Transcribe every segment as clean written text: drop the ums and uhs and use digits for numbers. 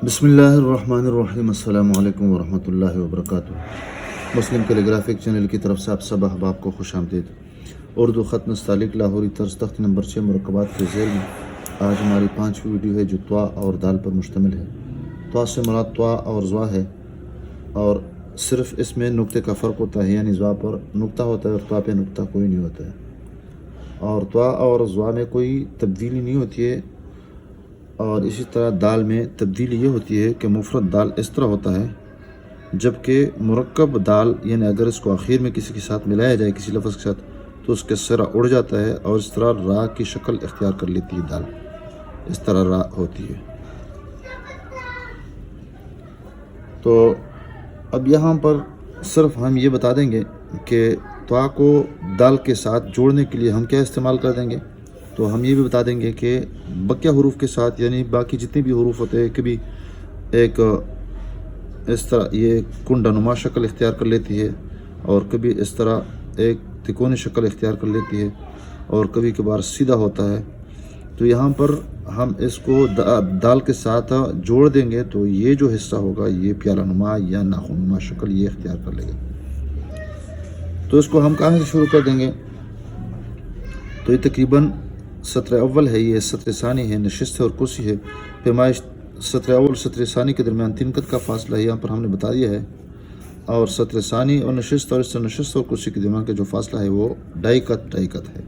बिस्मिल्लाहिर्रहमानिर्रहीम अस्सलामु अलैकुम वरहमतुल्लाहि वबरकातुहू। मुस्लिम कैलीग्राफिक चैनल की तरफ से आप सब अहबाब को खुश आमदीद। उर्दू ख़त नस्तालिक लाहौरी तर्ज तख्त नंबर 6 मुरक्कबात के ज़ेल में आज हमारी 5वीं वीडियो है जो त्वा और दाल पर मुश्तमिल है। त्वा से मुराद त्वा और ज़्वा है और सिर्फ़ इसमें नुक्ते का फ़र्क होता है, यानी ज़्वा पर नुक्ता होता है और त्वा पे नुक्ता कोई नहीं होता है। और त्वा और ज़्वा में कोई तब्दीली नहीं होती है। और इसी तरह दाल में तब्दीली ये होती है कि मुफ़रद दाल इस तरह होता है, जबकि मुरक्कब दाल यानी अगर इसको आखिर में किसी के साथ मिलाया जाए किसी लफ्ज़ के साथ तो उसके सिरा उड़ जाता है और इस तरह रा की शक्ल इख्तियार कर लेती है। दाल इस तरह रा होती है। तो अब यहाँ पर सिर्फ हम ये बता देंगे कि त्वा को दाल के साथ जोड़ने के लिए हम क्या इस्तेमाल कर देंगे। तो हम ये भी बता देंगे कि बकिया हरूफ के साथ यानी बाकी जितने भी हरूफ होते हैं कभी एक इस तरह ये कुंडानुमा शक्ल इख्तियार कर लेती है और कभी इस तरह एक तिकोनी शक्ल इख्तियार कर लेती है और कभी कभार सीधा होता है। तो यहाँ पर हम इसको दाल के साथ जोड़ देंगे तो ये जो हिस्सा होगा ये प्यालानुमा या नाखुनुमा शक्ल ये इख्तियार कर लेगा। तो इसको हम कहाँ से शुरू कर देंगे। तो ये तकरीबन सत्र अव्वल है, ये सत्र सानी है, नशिस्त है और कुर्सी है। पैमाइश सत्र अव्वल सत्र सानी के दरमियान 3 कत का फासला है, यहाँ पर हमने बता दिया है। और सत्र सानी और नशिस्त और इससे नशिस्त और कुर्सी के दरमियान का जो फासला है वो 2.5 कत है।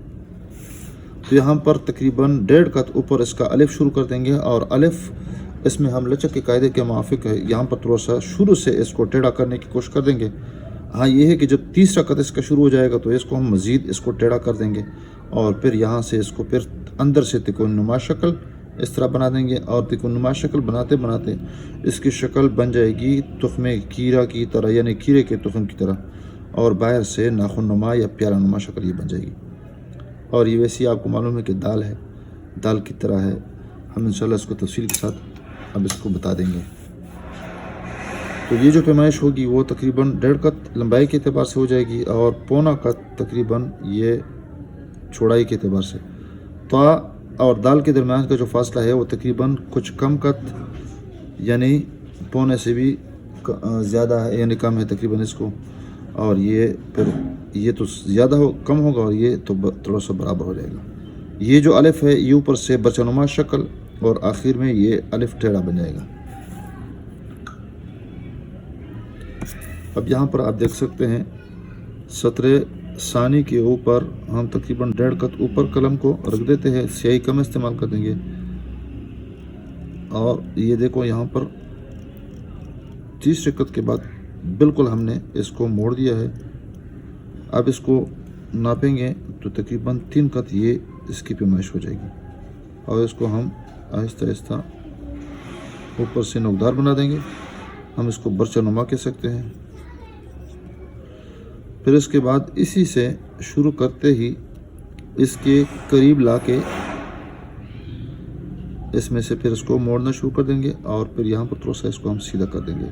तो यहाँ पर तकरीबन 1.5 कत ऊपर इसका अलिफ शुरू कर देंगे और अलिफ इसमें हम लचक के कायदे के मुआफिक है, यहाँ पर थोड़ा सा शुरू से इसको टेढ़ा करने की कोशिश कर देंगे। हाँ ये है कि जब तीसरा कत इसका शुरू हो जाएगा तो इसको हम मज़ीद इसको टेढ़ा कर देंगे और फिर यहाँ से इसको फिर अंदर से तिकोनुमा शक्ल इस तरह बना देंगे और तिकोनुमा शक्ल बनाते बनाते इसकी शक्ल बन जाएगी तुख्मे कीरा की तरह, यानी कीरे के तुख्म की तरह, और बाहर से नाखुनुमा या प्यालानुमा शक्ल ये बन जाएगी। और ये वैसे आपको मालूम है कि दाल है, दाल की तरह है। हम इंशाल्लाह इसको तफसील के साथ अब इसको बता देंगे। तो ये जो पैमाइश होगी वो तकरीबन 1.5 कत लंबाई के अतबार से हो जाएगी और पौना कत तकरीबन ये चौड़ाई के अतबार से। त्वा और दाल के दरमियान का जो फासला है वो तकरीबन कुछ कम कत यानी पौने से भी ज़्यादा है, यानी कम है तकरीबन इसको। और ये फिर ये तो ज़्यादा हो कम होगा और ये तो थोड़ा सा बराबर हो जाएगा। ये जो अलिफ है ये ऊपर से बचनुमा शक्ल और आखिर में ये अलिफ टेढ़ा बन जाएगा। अब यहाँ पर आप देख सकते हैं सत्र सानी के ऊपर हम तकरीबन 1.5 कत ऊपर कलम को रख देते हैं, स्याही कम इस्तेमाल कर देंगे। और ये देखो यहाँ पर तीसरे कत के बाद बिल्कुल हमने इसको मोड़ दिया है। अब इसको नापेंगे तो तकरीबन 3 कत ये इसकी पैमाइश हो जाएगी और इसको हम आहिस्ता आहिस्ता ऊपर से नोकदार बना देंगे। हम इसको बरचानुमा कह सकते हैं। फिर इसके बाद इसी से शुरू करते ही इसके करीब लाके इसमें से फिर इसको मोड़ना शुरू कर देंगे और फिर यहाँ पर थोड़ा सा इसको हम सीधा कर देंगे,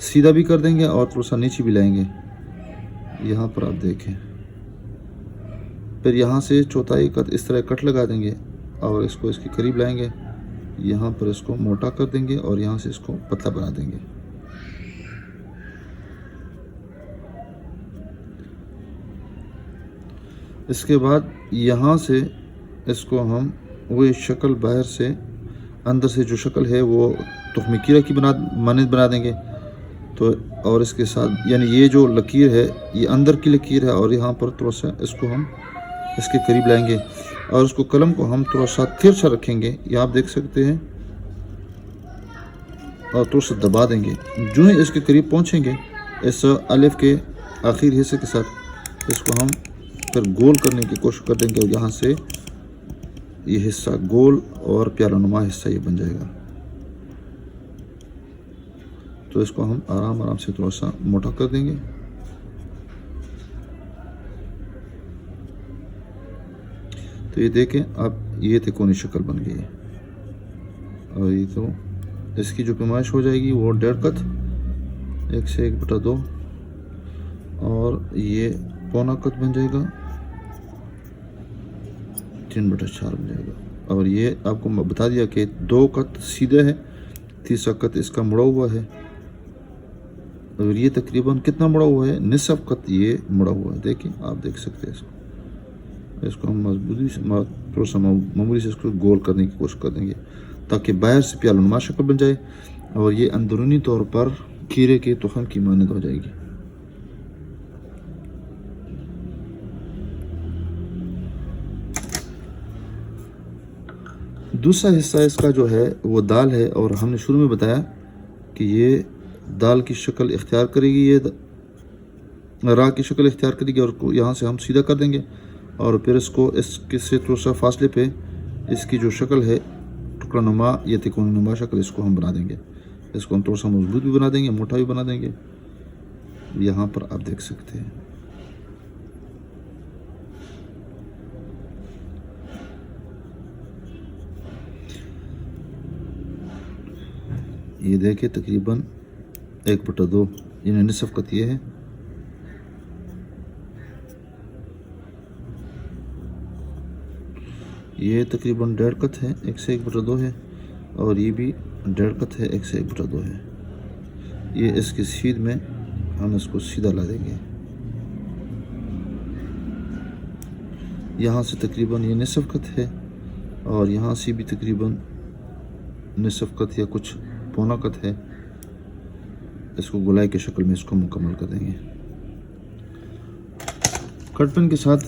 सीधा भी कर देंगे और थोड़ा सा नीचे भी लाएंगे। यहाँ पर आप देखें फिर यहाँ से चौथाई कत इस तरह कट लगा देंगे और इसको इसके करीब लाएंगे। यहाँ पर इसको मोटा कर देंगे और यहाँ से इसको पतला बना देंगे। इसके बाद यहाँ से इसको हम वही शक्ल बाहर से अंदर से जो शक्ल है वो तुख्मे कीरा की मानद बना देंगे। तो और इसके साथ यानी ये जो लकीर है ये अंदर की लकीर है और यहाँ पर थोड़ा सा इसको हम इसके करीब लाएंगे और उसको कलम को हम थोड़ा सा तिरछा रखेंगे, ये आप देख सकते हैं, और थोड़ा सा दबा देंगे। जो ही इसके करीब पहुँचेंगे इस अलिफ के आखिर हिस्से के साथ इसको हम फिर गोल करने की कोशिश कर देंगे और यहाँ से ये हिस्सा गोल और प्यालानुमा हिस्सा ये बन जाएगा। तो इसको हम आराम आराम से थोड़ा सा मोटा कर देंगे। तो ये देखें अब ये तिकोनी शक्ल बन गई है और ये तो इसकी जो पैमाइश हो जाएगी वो 1.5 कत 1 से 1/2 और ये पौना कत बन जाएगा, 3/4 बन जाएगा। और ये आपको बता दिया कि 2 कत सीधे है, तीसरा कत इसका मुड़ा हुआ है और ये तकरीबन कितना मुड़ा हुआ है, निसफ कत ये मुड़ा हुआ है। देखिए आप देख सकते हैं इसको हम मजबूती से थोड़ा सा मामूली से इसको गोल करने की कोशिश कर देंगे ताकि बाहर से प्यालुनुमा शक्ल बन जाए और ये अंदरूनी तौर पर खीरे के तुखम की मानद हो जाएगी। दूसरा हिस्सा इसका जो है वो दाल है और हमने शुरू में बताया कि ये दाल की शक्ल इख्तियार करेगी, ये रा की शक्ल इख्तियार करेगी और यहाँ से हम सीधा कर देंगे और फिर इसको इसके से थोड़ा सा फासले पे इसकी जो शक्ल है टुकड़ा नुमा या तिकोनी नुमा शक्ल इसको हम बना देंगे। इसको हम थोड़ा सा मजबूत भी बना देंगे, मोटा भी बना देंगे। यहाँ पर आप देख सकते हैं ये देखिए तकरीबन 1/2 यानी निसफ कत ये है। ये तकरीबन 1.5 कत है, 1 से 1/2 है और ये भी 1.5 कत है, 1 से 1/2 है। ये इसके सीध में हम इसको सीधा ला देंगे। यहाँ से तकरीबन ये निसफ कत है और यहाँ से भी तकरीबन निसफ कत या कुछ पौना कत है। इसको गोलाई की शक्ल में इसको मुकम्मल कर देंगे। कट पेन के साथ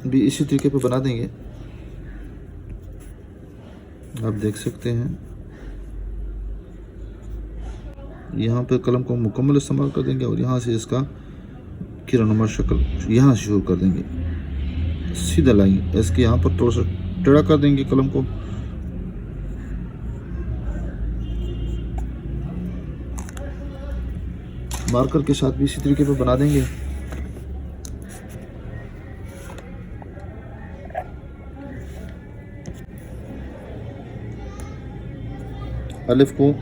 भी इसी तरीके पे बना देंगे। आप देख सकते हैं यहाँ पे कलम को मुकम्मल इस्तेमाल कर देंगे और यहाँ से इसका किरानुमा शक्ल यहाँ से शुरू कर देंगे, सीधा लाएंगे। इसके यहाँ पर थोड़ा सा टेढ़ा कर देंगे कलम को। मार्कर के साथ भी इसी तरीके पे बना देंगे। अलिफ को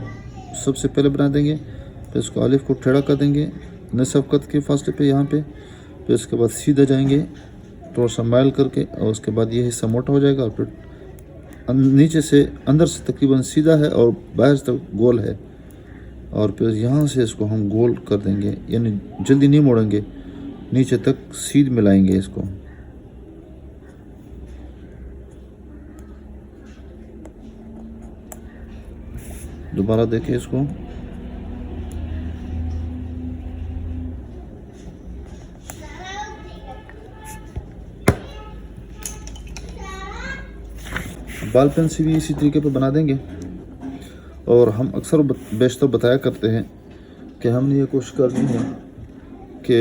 सबसे पहले बना देंगे, फिर इसको अलिफ को टेढ़ा कर देंगे निसफ कत के फासले पे यहाँ पे। फिर उसके बाद सीधा जाएंगे थोड़ा सा माइल करके और उसके बाद ये हिस्सा मोटा हो जाएगा और फिर नीचे से अंदर से तकरीबन सीधा है और बाहर तक गोल है और फिर यहाँ से इसको हम गोल कर देंगे, यानी जल्दी नहीं मोड़ेंगे, नीचे तक सीध मिलाएंगे इसको। दोबारा देखें इसको। बाल पेन से भी इसी तरीके पे बना देंगे और हम अक्सर बेशतर बताया करते हैं कि हमने ये कोशिश करनी है कि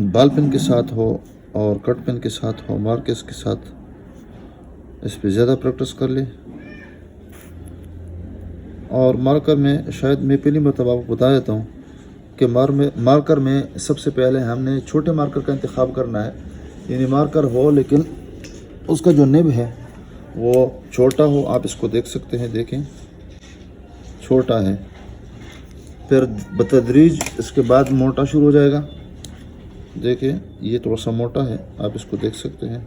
बाल पेन के साथ हो और कट पेन के साथ हो, मार्कर्स के साथ इस पे ज़्यादा प्रैक्टिस कर ले। और मार्कर में शायद मैं पहली मरतबा आपको बता देता हूँ कि मार्कर में सबसे पहले हमने छोटे मार्कर का इंतखाब करना है, यानी मार्कर हो लेकिन उसका जो निब है वो छोटा हो। आप इसको देख सकते हैं, देखें छोटा है, फिर बतदरीज इसके बाद मोटा शुरू हो जाएगा। देखें ये थोड़ा सा मोटा है, आप इसको देख सकते हैं।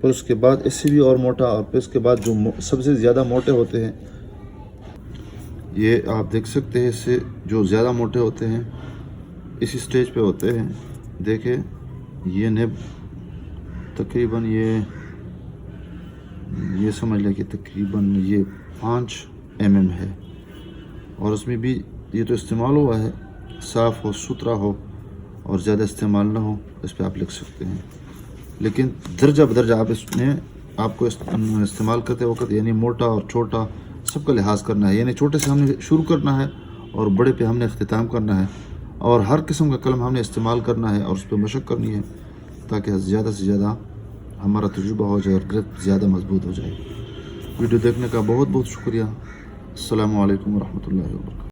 फिर उसके बाद इससे भी और मोटा और फिर उसके बाद जो सबसे ज़्यादा मोटे होते हैं ये आप देख सकते हैं, इससे जो ज़्यादा मोटे होते हैं इसी स्टेज पे होते हैं। देखें ये निब तकरीबन ये समझ लें कि तकरीबन ये 5 mm है और उसमें भी ये तो इस्तेमाल हुआ है, साफ़ हो सुथरा हो और ज़्यादा इस्तेमाल ना हो, इस पर आप लिख सकते हैं। लेकिन दर्जा बदर्जा आप इसमें आपको इस्तेमाल करते वक्त यानी मोटा और छोटा सबका लिहाज करना है, यानी छोटे से हमने शुरू करना है और बड़े पे हमने अख्तिताम करना है और हर किस्म का कलम हमने इस्तेमाल करना है और उस पर मशक करनी है ताकि ज़्यादा से ज़्यादा हमारा तजुर्बा हो जाए और गिरफ्त ज़्यादा मजबूत हो जाए। वीडियो देखने का बहुत बहुत शुक्रिया। अस्सलामु अलैकुम व रहमतुल्लाहि व बरकातहू।